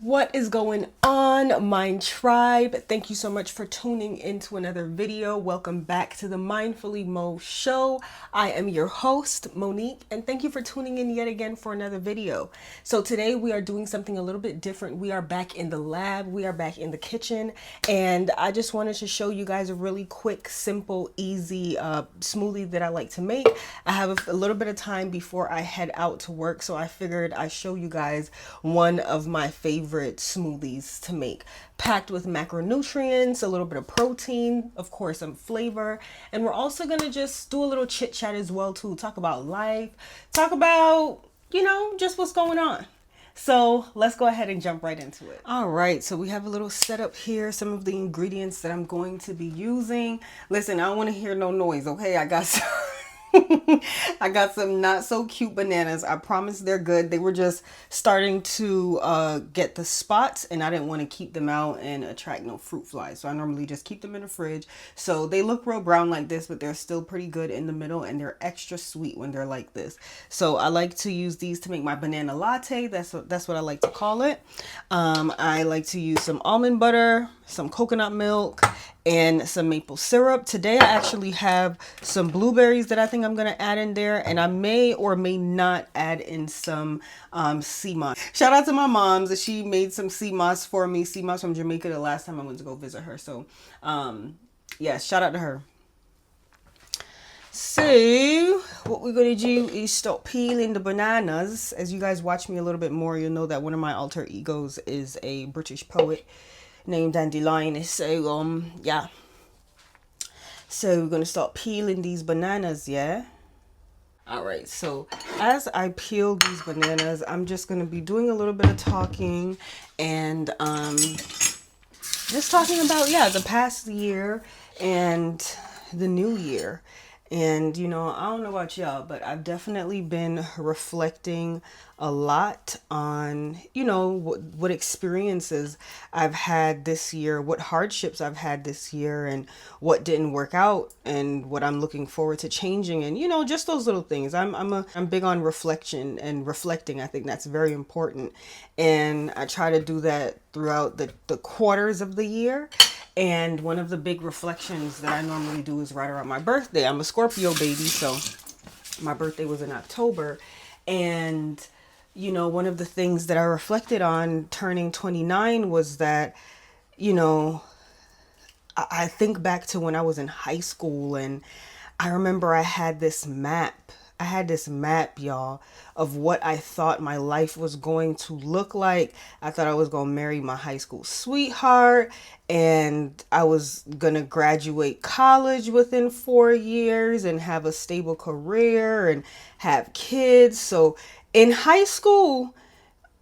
What is going on, Mind Tribe? Thank you so much for tuning into another video. Welcome back to the Mindfully Mo show. I am your host, Monique, and thank you for tuning in yet again for another video. So today we are doing something a little bit different. We are back in the lab. We are back in the kitchen, and I just wanted to show you guys a really quick, simple, easy smoothie that I like to make. I have a little bit of time before I head out to work, so I figured I'd show you guys one of my favorite smoothies to make, packed with macronutrients, a little bit of protein, of course some flavor, and we're also going to just do a little chit chat as well too, talk about life, talk about, just what's going on. So let's go ahead and jump right into it. All right, so we have a little setup here, some of the ingredients that I'm going to be using. Listen, I don't want to hear no noise, okay? I got some I got some not so cute bananas. I promise they're good. They were just starting to get the spots, and I didn't want to keep them out and attract no fruit flies. So I normally just keep them in the fridge. So they look real brown like this, but they're still pretty good in the middle, and they're extra sweet when they're like this. So I like to use these to make my banana latte. That's what I like to call it. I like to use some almond butter, some coconut milk, and some maple syrup. Today I actually have some blueberries that I think I'm gonna add in there, and I may or may not add in some sea moss. Shout out to my mom's. She made some sea moss for me. Sea moss from Jamaica the last time I went to go visit her. So yeah, shout out to her. So what we're going to do is start peeling the bananas. As you guys watch me a little bit more, you'll know that one of my alter egos is a British poet named Dandelion. So yeah, so we're going to start peeling these bananas. Yeah. All right, so as I peel these bananas, I'm just going to be doing a little bit of talking and just talking about, the past year and the new year. And, I don't know about y'all, but I've definitely been reflecting a lot on, what experiences I've had this year, what hardships I've had this year, and what didn't work out, and what I'm looking forward to changing, and, just those little things. I'm big on reflection and reflecting. I think that's very important. And I try to do that throughout the quarters of the year. And one of the big reflections that I normally do is right around my birthday. I'm a Scorpio baby, so my birthday was in October. And, one of the things that I reflected on turning 29 was that, I think back to when I was in high school, and I remember I had this map, y'all, of what I thought my life was going to look like. I thought I was going to marry my high school sweetheart, and I was going to graduate college within 4 years and have a stable career and have kids. So in high school,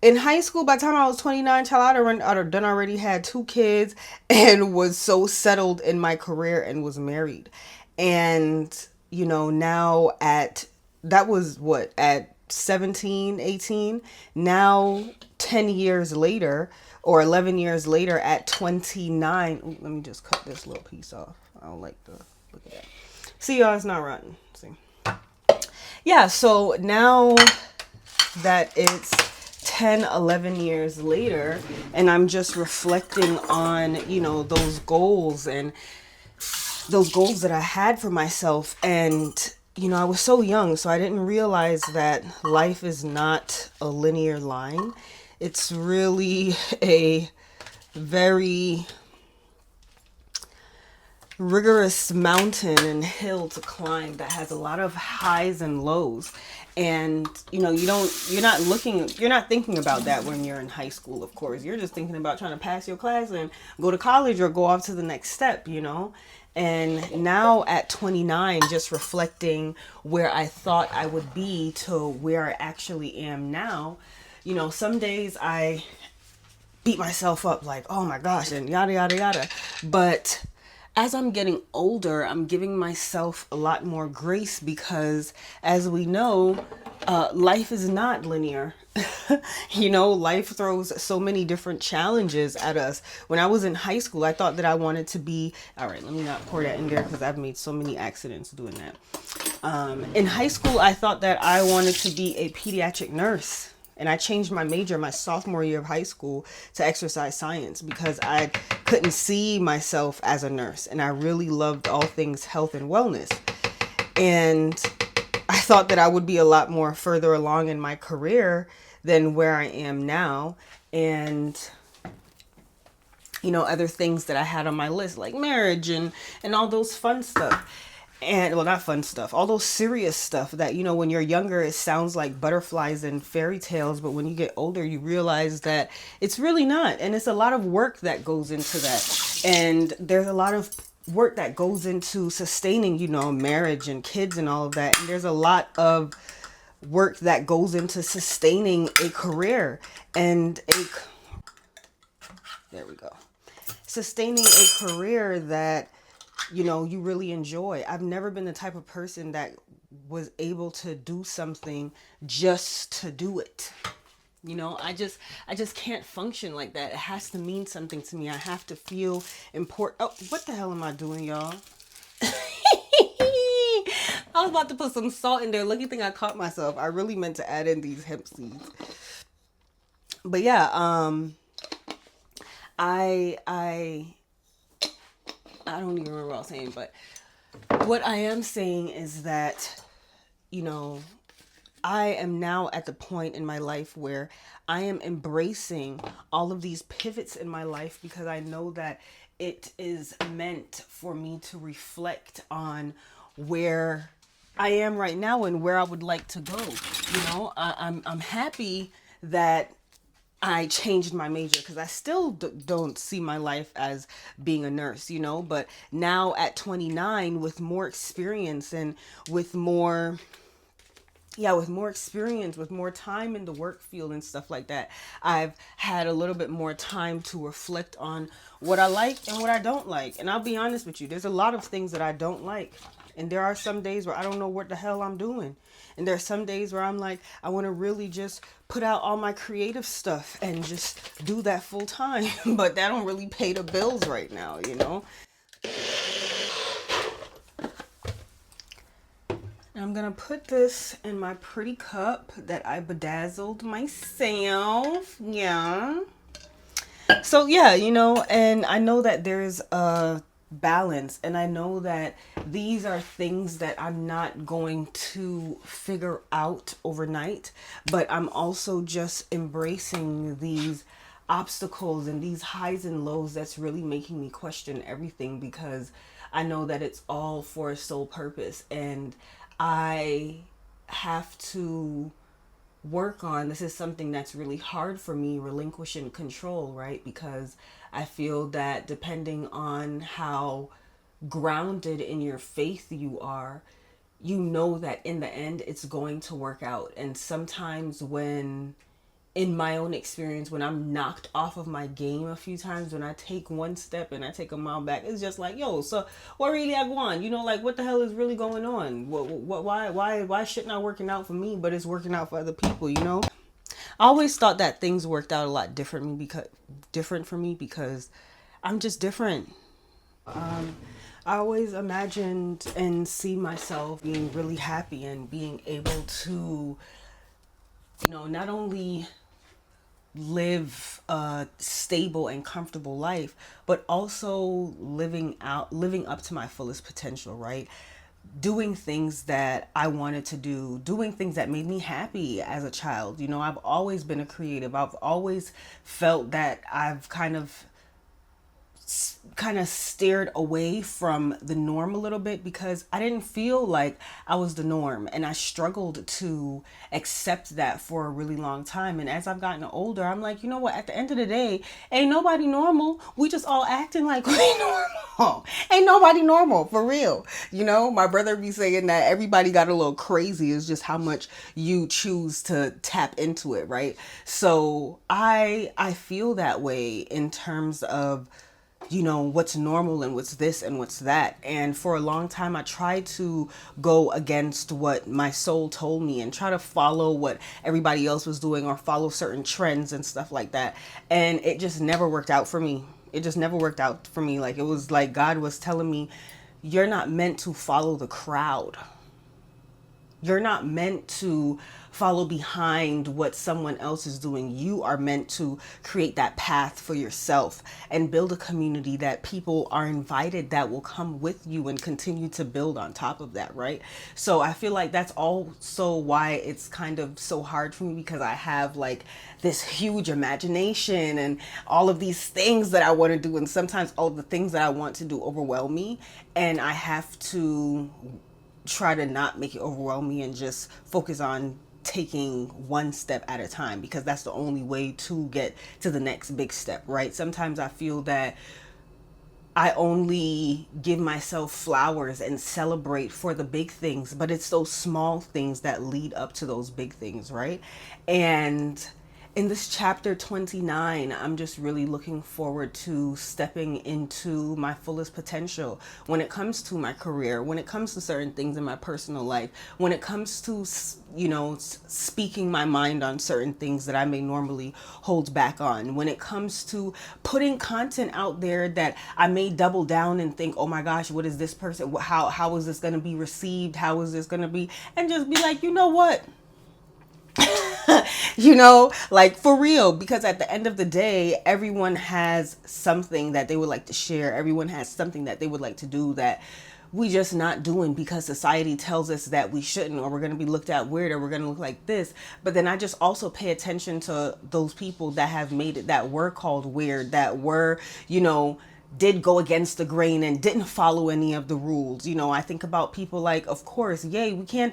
by the time I was 29, child, I'd done already had 2 kids and was so settled in my career and was married. And, now that was at 17, 18. Now, 10 years later, or 11 years later at 29. Ooh, let me just cut this little piece off. I don't like the look at that. See, y'all, it's not rotten. See? Yeah, so now that it's 10, 11 years later, and I'm just reflecting on, those goals and those goals that I had for myself. And, I was so young, so I didn't realize that life is not a linear line. It's really a very rigorous mountain and hill to climb that has a lot of highs and lows. And you're not thinking about that when you're in high school. Of course, you're just thinking about trying to pass your class and go to college or go off to the next step. And now at 29, just reflecting where I thought I would be to where I actually am now, some days I beat myself up like, oh my gosh, and yada yada yada. But as I'm getting older, I'm giving myself a lot more grace, because as we know, life is not linear. Life throws so many different challenges at us. When I was in high school, I thought that I wanted to be, all right, let me not pour that in there because I've made so many accidents doing that. In high school, I thought that I wanted to be a pediatric nurse. And I changed my major my sophomore year of high school to exercise science because I couldn't see myself as a nurse. And I really loved all things health and wellness. And I thought that I would be a lot more further along in my career than where I am now. And other things that I had on my list, like marriage and all those fun stuff. And well, not fun stuff, all those serious stuff that, when you're younger, it sounds like butterflies and fairy tales. But when you get older, you realize that it's really not. And it's a lot of work that goes into that. And there's a lot of work that goes into sustaining, marriage and kids and all of that. And there's a lot of work that goes into sustaining a career and there we go. Sustaining a career that, you really enjoy. I've never been the type of person that was able to do something just to do it. I just can't function like that. It has to mean something to me. I have to feel important. Oh, what the hell am I doing, y'all? I was about to put some salt in there. Lucky thing I caught myself. I really meant to add in these hemp seeds. But yeah, I don't even remember what I was saying, but what I am saying is that, I am now at the point in my life where I am embracing all of these pivots in my life because I know that it is meant for me to reflect on where I am right now and where I would like to go. I'm happy that I changed my major because I still don't see my life as being a nurse, but now at 29 with more experience and with more experience, with more time in the work field and stuff like that, I've had a little bit more time to reflect on what I like and what I don't like. And I'll be honest with you, there's a lot of things that I don't like. And there are some days where I don't know what the hell I'm doing. And there are some days where I'm like, I want to really just put out all my creative stuff and just do that full time. But that don't really pay the bills right now, I'm going to put this in my pretty cup that I bedazzled myself. Yeah. So yeah, and I know that there's a balance, and I know that these are things that I'm not going to figure out overnight, but I'm also just embracing these obstacles and these highs and lows that's really making me question everything, because I know that it's all for a sole purpose, and I have to work on, this is something that's really hard for me, relinquishing control, right? Because I feel that depending on how grounded in your faith you are, that in the end it's going to work out. And sometimes in my own experience, when I'm knocked off of my game a few times, when I take one step and I take a mile back, it's just like, yo, so what really I want? Like, what the hell is really going on? Why shit not working out for me, but it's working out for other people, I always thought that things worked out a lot different for me because I'm just different. I always imagined and see myself being really happy and being able to, not only live a stable and comfortable life, but also living up to my fullest potential, right? Doing things that I wanted to do, doing things that made me happy as a child. I've always been a creative. I've always felt that I've kind of steered away from the norm a little bit because I didn't feel like I was the norm, and I struggled to accept that for a really long time. And as I've gotten older, I'm like, what, at the end of the day, ain't nobody normal. We just all acting like we normal. Ain't nobody normal, for real. My brother be saying that everybody got a little crazy. It's just how much you choose to tap into it, right? So I feel that way in terms of what's normal and what's this and what's that. And for a long time, I tried to go against what my soul told me and try to follow what everybody else was doing or follow certain trends and stuff like that. And it just never worked out for me. Like, it was like God was telling me, you're not meant to follow the crowd. You're not meant to follow behind what someone else is doing. You are meant to create that path for yourself and build a community that people are invited that will come with you and continue to build on top of that, right? So I feel like that's also why it's kind of so hard for me, because I have like this huge imagination and all of these things that I want to do, and sometimes all of the things that I want to do overwhelm me, and I have to try to not make it overwhelm me and just focus on taking one step at a time, because that's the only way to get to the next big step, right? Sometimes I feel that I only give myself flowers and celebrate for the big things, but it's those small things that lead up to those big things, right? And in this chapter 29, I'm just really looking forward to stepping into my fullest potential when it comes to my career, when it comes to certain things in my personal life, when it comes to, speaking my mind on certain things that I may normally hold back on, when it comes to putting content out there that I may double down and think, oh my gosh, what is this person? How is this going to be received? How is this going to be? And just be like, you know what? Like for real, because at the end of the day, everyone has something that they would like to share. Everyone has something that they would like to do that we just not doing because society tells us that we shouldn't, or we're going to be looked at weird, or we're going to look like this. But then I just also pay attention to those people that have made it, that were called weird, that were, did go against the grain and didn't follow any of the rules. I think about people like, of course, we can't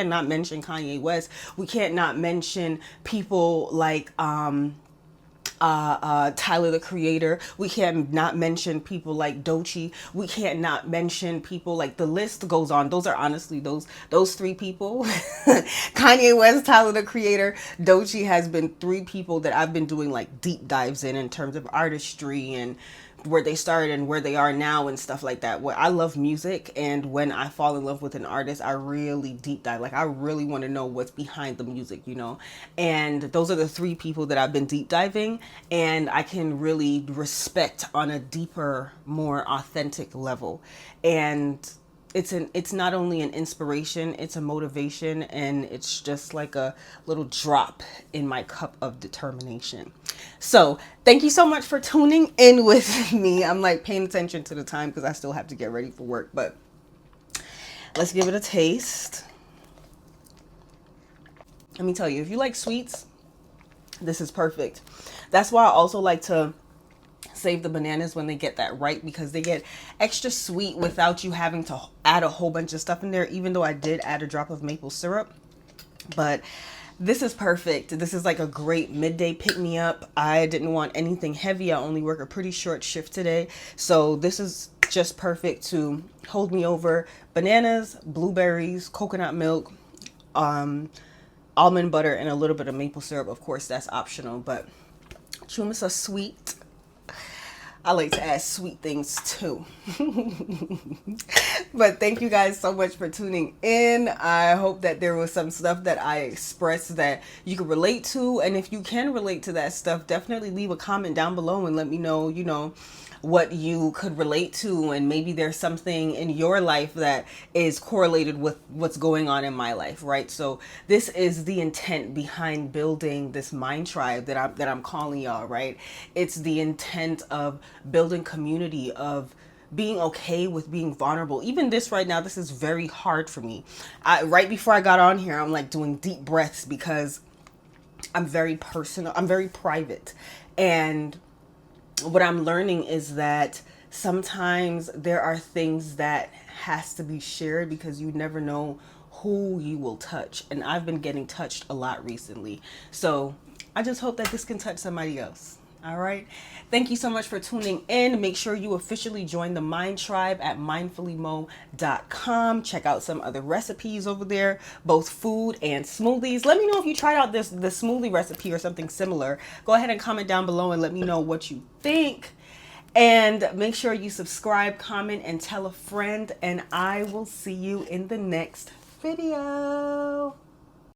not mention Kanye West. We can't not mention people like Tyler the Creator. We can't not mention people like Doechii. We can't not mention people like, the list goes on. Those are honestly those three people. Kanye West, Tyler the Creator, Doechii has been three people that I've been doing like deep dives in terms of artistry and where they started and where they are now and stuff like that. Where I love music, and when I fall in love with an artist, I really deep dive. Like I really want to know what's behind the music, and those are the three people that I've been deep diving, and I can really respect on a deeper, more authentic level. And it's not only an inspiration, it's a motivation, and it's just like a little drop in my cup of determination. So thank you so much for tuning in with me. I'm like paying attention to the time because I still have to get ready for work, but let's give it a taste. Let me tell you, if you like sweets, this is perfect. That's why I also like to save the bananas when they get that ripe, because they get extra sweet without you having to add a whole bunch of stuff in there, even though I did add a drop of maple syrup. But this is perfect. This is like a great midday pick-me-up. I didn't want anything heavy. I only work a pretty short shift today, so this is just perfect to hold me over. Bananas, blueberries, coconut milk, almond butter, and a little bit of maple syrup. Of course, that's optional, but chumas are sweet. I like to add sweet things too. But thank you guys so much for tuning in. I hope that there was some stuff that I expressed that you could relate to. And if you can relate to that stuff, definitely leave a comment down below and let me know, what you could relate to, and maybe there's something in your life that is correlated with what's going on in my life, right? So this is the intent behind building this MindTribe that I'm calling y'all, right? It's the intent of building community, of being okay with being vulnerable. Even this right now, this is very hard for me. Right before I got on here, I'm like doing deep breaths because I'm very personal, I'm very private. And what I'm learning is that sometimes there are things that has to be shared because you never know who you will touch. And I've been getting touched a lot recently. So I just hope that this can touch somebody else. All right. Thank you so much for tuning in. Make sure you officially join the MindTribe at mindfullymo.com. Check out some other recipes over there, both food and smoothies. Let me know if you tried out the smoothie recipe or something similar. Go ahead and comment down below and let me know what you think. And make sure you subscribe, comment, and tell a friend. And I will see you in the next video.